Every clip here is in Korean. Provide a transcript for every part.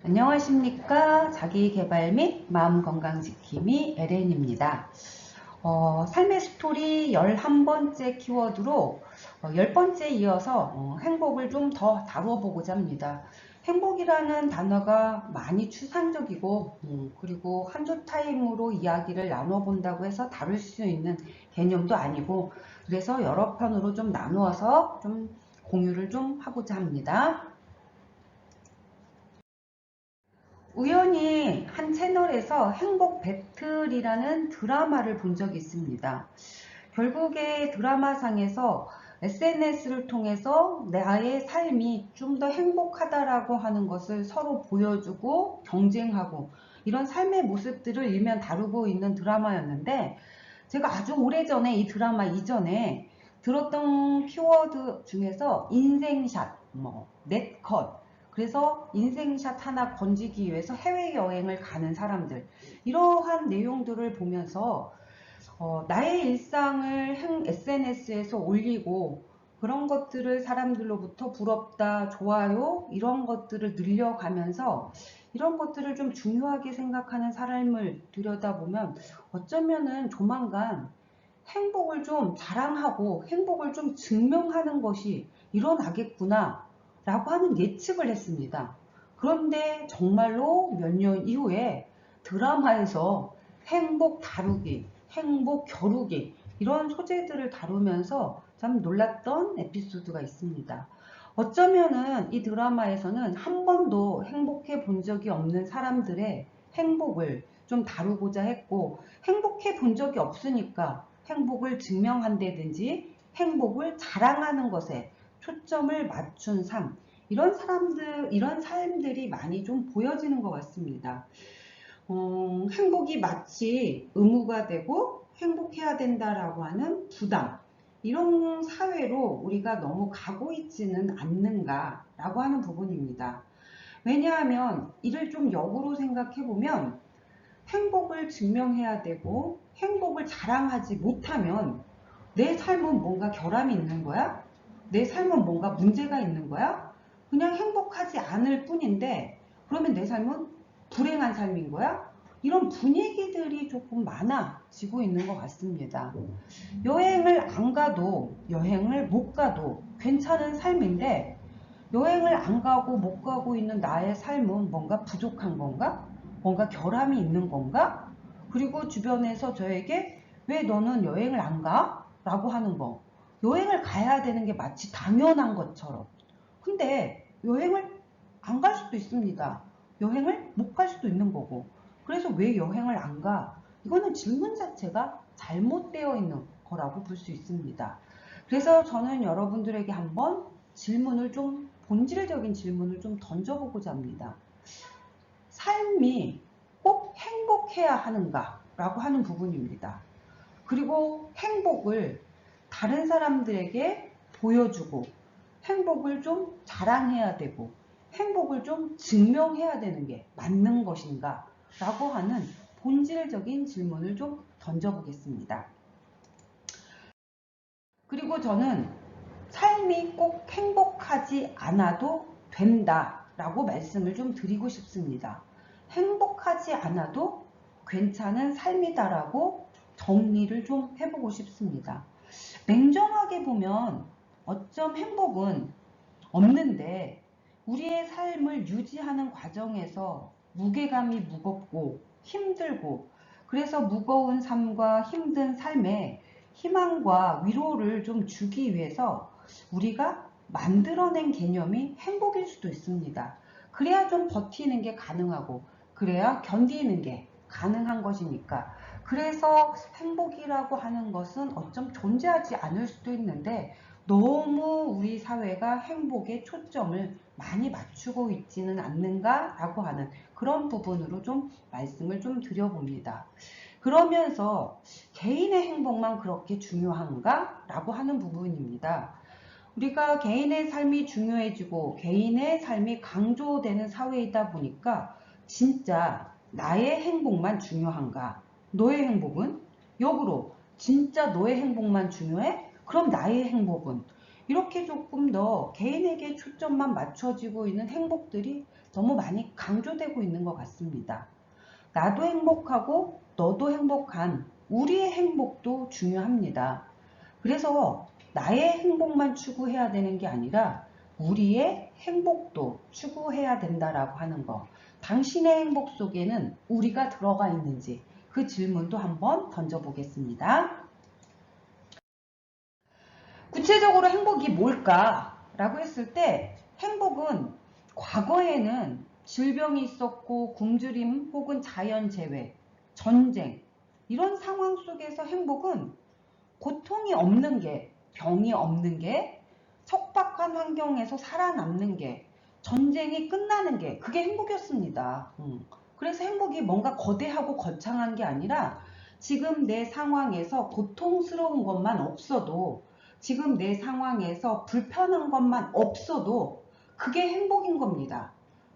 안녕하십니까. 자기계발 및 마음건강지킴이 LN입니다. 삶의 스토리 11번째 키워드로 10번째 이어서 행복을 좀 더 다뤄보고자 합니다. 행복이라는 단어가 많이 추상적이고 그리고 한두 타임으로 이야기를 나눠본다고 해서 다룰 수 있는 개념도 아니고, 그래서 여러 편으로 좀 나누어서 좀 공유를 좀 하고자 합니다. 우연히 한 채널에서 행복 배틀이라는 드라마를 본 적이 있습니다. 결국에 드라마상에서 SNS를 통해서 나의 삶이 좀 더 행복하다라고 하는 것을 서로 보여주고 경쟁하고, 이런 삶의 모습들을 일면 다루고 있는 드라마였는데, 제가 아주 오래전에 이 드라마 이전에 들었던 키워드 중에서 인생샷, 넷컷, 그래서 인생샷 하나 건지기 위해서 해외여행을 가는 사람들, 이러한 내용들을 보면서 나의 일상을 SNS에서 올리고 그런 것들을 사람들로부터 부럽다, 좋아요, 이런 것들을 늘려가면서 이런 것들을 좀 중요하게 생각하는 삶을 들여다보면 어쩌면은 조만간 행복을 좀 자랑하고 행복을 좀 증명하는 것이 일어나겠구나 라고 하는 예측을 했습니다. 그런데 정말로 몇 년 이후에 드라마에서 행복 다루기, 행복 겨루기, 이런 소재들을 다루면서 참 놀랐던 에피소드가 있습니다. 어쩌면은 이 드라마에서는 한 번도 행복해 본 적이 없는 사람들의 행복을 좀 다루고자 했고, 행복해 본 적이 없으니까 행복을 증명한다든지 행복을 자랑하는 것에 초점을 맞춘 삶, 이런 삶들이 많이 좀 보여지는 것 같습니다. 행복이 마치 의무가 되고 행복해야 된다라고 하는 부담, 이런 사회로 우리가 너무 가고 있지는 않는가라고 하는 부분입니다. 왜냐하면 이를 좀 역으로 생각해 보면, 행복을 증명해야 되고 행복을 자랑하지 못하면 내 삶은 뭔가 결함이 있는 거야? 내 삶은 뭔가 문제가 있는 거야? 그냥 행복하지 않을 뿐인데 그러면 내 삶은 불행한 삶인 거야? 이런 분위기들이 조금 많아지고 있는 것 같습니다. 여행을 안 가도, 여행을 못 가도 괜찮은 삶인데, 여행을 안 가고 못 가고 있는 나의 삶은 뭔가 부족한 건가? 뭔가 결함이 있는 건가? 그리고 주변에서 저에게 왜 너는 여행을 안 가? 라고 하는 거. 여행을 가야 되는 게 마치 당연한 것처럼. 근데 여행을 안 갈 수도 있습니다. 여행을 못 갈 수도 있는 거고. 그래서 왜 여행을 안 가? 이거는 질문 자체가 잘못되어 있는 거라고 볼 수 있습니다. 그래서 저는 여러분들에게 한번 본질적인 질문을 좀 던져보고자 합니다. 삶이 꼭 행복해야 하는가? 라고 하는 부분입니다. 그리고 행복을 다른 사람들에게 보여주고 행복을 좀 자랑해야 되고 행복을 좀 증명해야 되는 게 맞는 것인가? 라고 하는 본질적인 질문을 좀 던져보겠습니다. 그리고 저는 삶이 꼭 행복하지 않아도 된다라고 말씀을 좀 드리고 싶습니다. 행복하지 않아도 괜찮은 삶이다라고 정리를 좀 해보고 싶습니다. 냉정하게 보면 어쩜 행복은 없는데, 우리의 삶을 유지하는 과정에서 무게감이 무겁고 힘들고, 그래서 무거운 삶과 힘든 삶에 희망과 위로를 좀 주기 위해서 우리가 만들어낸 개념이 행복일 수도 있습니다. 그래야 좀 버티는 게 가능하고 그래야 견디는 게 가능한 것이니까. 그래서 행복이라고 하는 것은 어쩜 존재하지 않을 수도 있는데, 너무 우리 사회가 행복에 초점을 많이 맞추고 있지는 않는가라고 하는 그런 부분으로 좀 말씀을 좀 드려봅니다. 그러면서 개인의 행복만 그렇게 중요한가? 라고 하는 부분입니다. 우리가 개인의 삶이 중요해지고 개인의 삶이 강조되는 사회이다 보니까 진짜 나의 행복만 중요한가? 너의 행복은? 역으로 진짜 너의 행복만 중요해? 그럼 나의 행복은? 이렇게 조금 더 개인에게 초점만 맞춰지고 있는 행복들이 너무 많이 강조되고 있는 것 같습니다. 나도 행복하고 너도 행복한 우리의 행복도 중요합니다. 그래서 나의 행복만 추구해야 되는 게 아니라 우리의 행복도 추구해야 된다라고 하는 거. 당신의 행복 속에는 우리가 들어가 있는지 그 질문도 한번 던져보겠습니다. 구체적으로 행복이 뭘까라고 했을 때 행복은 과거에는 질병이 있었고 굶주림 혹은 자연재해, 전쟁 이런 상황 속에서 행복은 고통이 없는 게, 병이 없는 게, 척박한 환경에서 살아남는 게, 전쟁이 끝나는 게 그게 행복이었습니다. 그래서 행복이 뭔가 거대하고 거창한 게 아니라 지금 내 상황에서 고통스러운 것만 없어도 지금 내 상황에서 불편한 것만 없어도 그게 행복인 겁니다.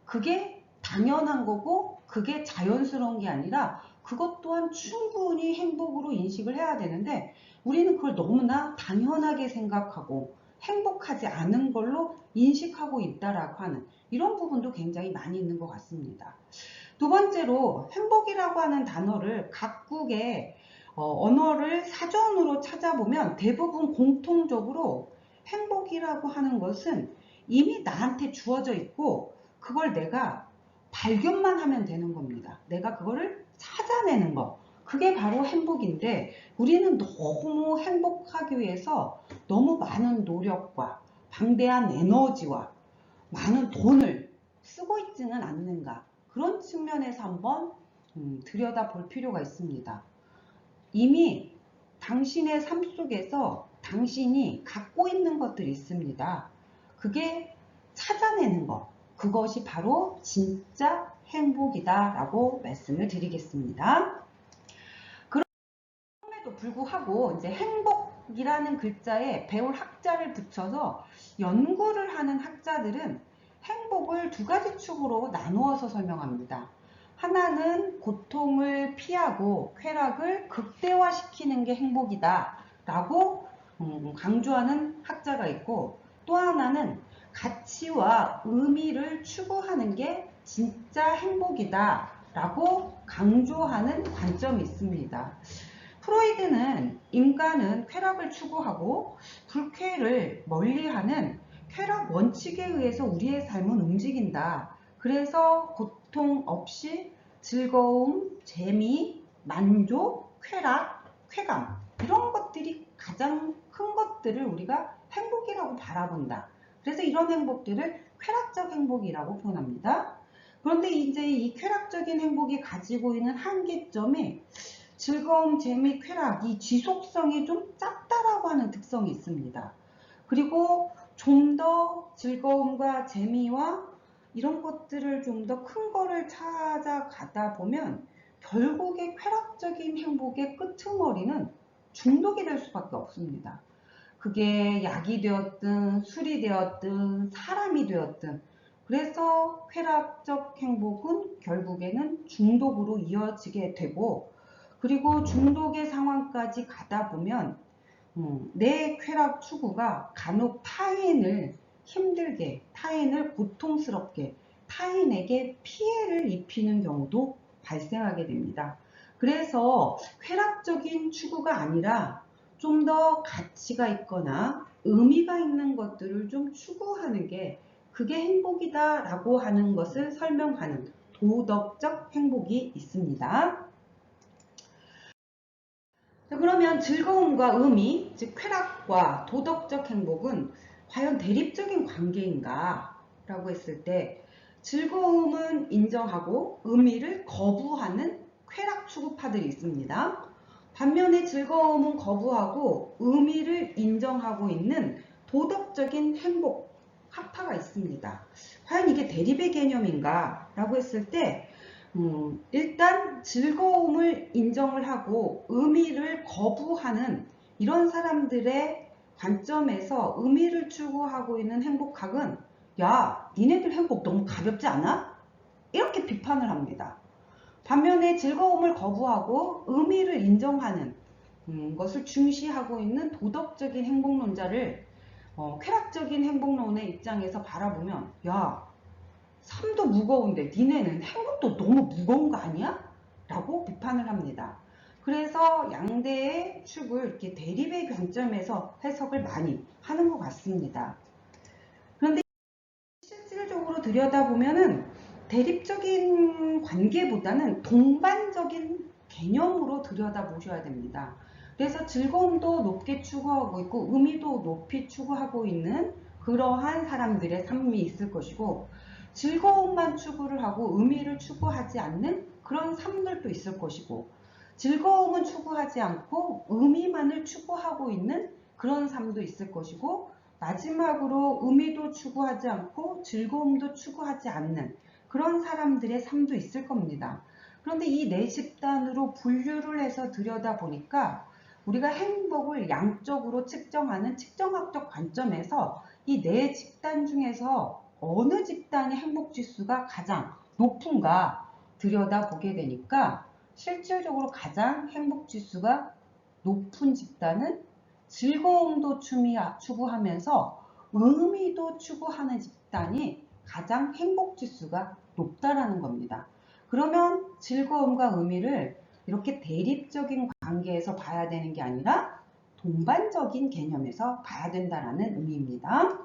그게 당연한 거고 그게 자연스러운 게 아니라 그것 또한 충분히 행복으로 인식을 해야 되는데 우리는 그걸 너무나 당연하게 생각하고 행복하지 않은 걸로 인식하고 있다라고 하는 이런 부분도 굉장히 많이 있는 것 같습니다. 두 번째로 행복이라고 하는 단어를 각국의 언어를 사전으로 찾아보면 대부분 공통적으로 행복이라고 하는 것은 이미 나한테 주어져 있고 그걸 내가 발견만 하면 되는 겁니다. 내가 그거를 찾아내는 거. 그게 바로 행복인데 우리는 너무 행복하기 위해서 너무 많은 노력과 방대한 에너지와 많은 돈을 쓰고 있지는 않는가. 그런 측면에서 한번 들여다볼 필요가 있습니다. 이미 당신의 삶 속에서 당신이 갖고 있는 것들이 있습니다. 그게 찾아내는 것. 그것이 바로 진짜 행복이다 라고 말씀을 드리겠습니다. 그럼에도 불구하고 이제 행복이라는 글자에 배울 학자를 붙여서 연구를 하는 학자들은 행복을 두 가지 축으로 나누어서 설명합니다. 하나는 고통을 피하고 쾌락을 극대화시키는 게 행복이다 라고 강조하는 학자가 있고 또 하나는 가치와 의미를 추구하는 게 진짜 행복이다 라고 강조하는 관점이 있습니다. 프로이드는 인간은 쾌락을 추구하고 불쾌를 멀리하는 쾌락 원칙에 의해서 우리의 삶은 움직인다. 그래서 고통 없이 즐거움, 재미, 만족, 쾌락, 쾌감 이런 것들이 가장 큰 것들을 우리가 행복이라고 바라본다. 그래서 이런 행복들을 쾌락적 행복이라고 표현합니다. 그런데 이제 이 쾌락적인 행복이 가지고 있는 한계점이 즐거움, 재미, 쾌락 이 지속성이 좀 짧다라고 하는 특성이 있습니다. 그리고 좀 더 즐거움과 재미와 이런 것들을 좀 더 큰 거를 찾아가다 보면 결국에 쾌락적인 행복의 끄트머리는 중독이 될 수밖에 없습니다. 그게 약이 되었든 술이 되었든 사람이 되었든 그래서 쾌락적 행복은 결국에는 중독으로 이어지게 되고 그리고 중독의 상황까지 가다 보면 내 쾌락 추구가 간혹 타인을 힘들게, 타인을 고통스럽게, 타인에게 피해를 입히는 경우도 발생하게 됩니다. 그래서 쾌락적인 추구가 아니라 좀 더 가치가 있거나 의미가 있는 것들을 좀 추구하는 게 그게 행복이다 라고 하는 것을 설명하는 도덕적 행복이 있습니다. 그러면 즐거움과 의미, 즉 쾌락과 도덕적 행복은 과연 대립적인 관계인가? 라고 했을 때 즐거움은 인정하고 의미를 거부하는 쾌락 추구파들이 있습니다. 반면에 즐거움은 거부하고 의미를 인정하고 있는 도덕적인 행복 학파가 있습니다. 과연 이게 대립의 개념인가? 라고 했을 때 일단 즐거움을 인정을 하고 의미를 거부하는 이런 사람들의 관점에서 의미를 추구하고 있는 행복학은 야, 니네들 행복 너무 가볍지 않아? 이렇게 비판을 합니다. 반면에 즐거움을 거부하고 의미를 인정하는 것을 중시하고 있는 도덕적인 행복론자를 쾌락적인 행복론의 입장에서 바라보면, 야, 삶도 무거운데 니네는 행복도 너무 무거운 거 아니야? 라고 비판을 합니다. 그래서 양대의 축을 이렇게 대립의 관점에서 해석을 많이 하는 것 같습니다. 그런데 실질적으로 들여다보면은 대립적인 관계보다는 동반적인 개념으로 들여다보셔야 됩니다. 그래서 즐거움도 높게 추구하고 있고 의미도 높이 추구하고 있는 그러한 사람들의 삶이 있을 것이고, 즐거움만 추구를 하고 의미를 추구하지 않는 그런 삶들도 있을 것이고, 즐거움은 추구하지 않고 의미만을 추구하고 있는 그런 삶도 있을 것이고, 마지막으로 의미도 추구하지 않고 즐거움도 추구하지 않는 그런 사람들의 삶도 있을 겁니다. 그런데 이 네 집단으로 분류를 해서 들여다보니까 우리가 행복을 양적으로 측정하는 측정학적 관점에서 이 네 집단 중에서 어느 집단의 행복 지수가 가장 높은가 들여다보게 되니까, 실질적으로 가장 행복 지수가 높은 집단은 즐거움도 추구하면서 의미도 추구하는 집단이 가장 행복 지수가 높다라는 겁니다. 그러면 즐거움과 의미를 이렇게 대립적인 관계에서 봐야 되는 게 아니라 동반적인 개념에서 봐야 된다는 의미입니다.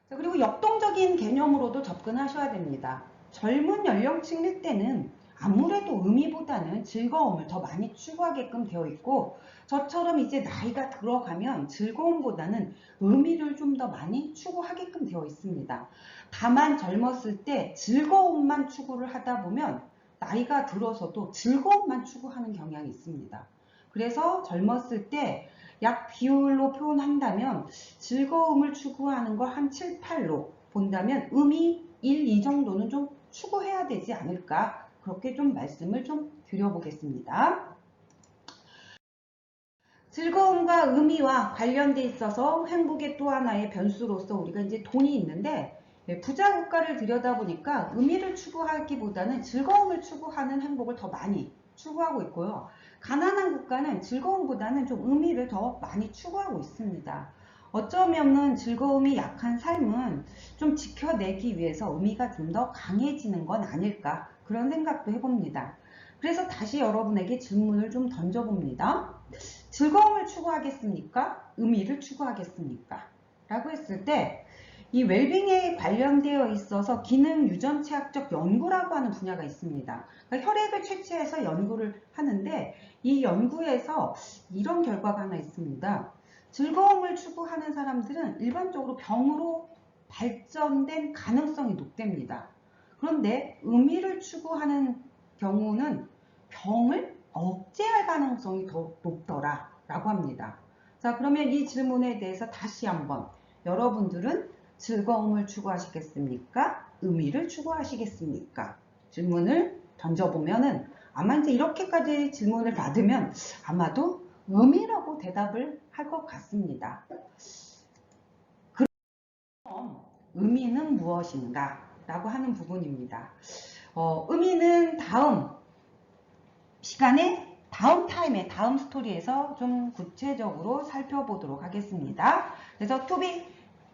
그리고 역동적인 개념으로도 접근하셔야 됩니다. 젊은 연령층일 때는 아무래도 의미보다는 즐거움을 더 많이 추구하게끔 되어 있고, 저처럼 이제 나이가 들어가면 즐거움보다는 의미를 좀 더 많이 추구하게끔 되어 있습니다. 다만 젊었을 때 즐거움만 추구를 하다 보면 나이가 들어서도 즐거움만 추구하는 경향이 있습니다. 그래서 젊었을 때 약 비율로 표현한다면 즐거움을 추구하는 걸 한 7, 8로 본다면 의미 1, 2 정도는 좀 추구해야 되지 않을까, 그렇게 좀 말씀을 좀 드려보겠습니다. 즐거움과 의미와 관련돼 있어서 행복의 또 하나의 변수로서 우리가 이제 돈이 있는데, 부자 국가를 들여다보니까 의미를 추구하기보다는 즐거움을 추구하는 행복을 더 많이 추구하고 있고요. 가난한 국가는 즐거움보다는 좀 의미를 더 많이 추구하고 있습니다. 어쩌면은 즐거움이 약한 삶은 좀 지켜내기 위해서 의미가 좀 더 강해지는 건 아닐까, 그런 생각도 해봅니다. 그래서 다시 여러분에게 질문을 좀 던져봅니다. 즐거움을 추구하겠습니까? 의미를 추구하겠습니까? 라고 했을 때, 이 웰빙에 관련되어 있어서 기능 유전체학적 연구라고 하는 분야가 있습니다. 그러니까 혈액을 채취해서 연구를 하는데, 이 연구에서 이런 결과가 하나 있습니다. 즐거움을 추구하는 사람들은 일반적으로 병으로 발전된 가능성이 높답니다. 그런데 의미를 추구하는 경우는 병을 억제할 가능성이 더 높더라 라고 합니다. 자, 그러면 이 질문에 대해서 다시 한번, 여러분들은 즐거움을 추구하시겠습니까? 의미를 추구하시겠습니까? 질문을 던져보면은 아마 이제 이렇게까지 질문을 받으면 아마도 의미라고 대답을 할 것 같습니다. 그럼 의미는 무엇인가? 라고 하는 부분입니다. 의미는 다음 시간에, 다음 타임에, 다음 스토리에서 좀 구체적으로 살펴보도록 하겠습니다. 그래서 to be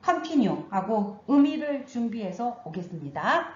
continue 하고 의미를 준비해서 오겠습니다.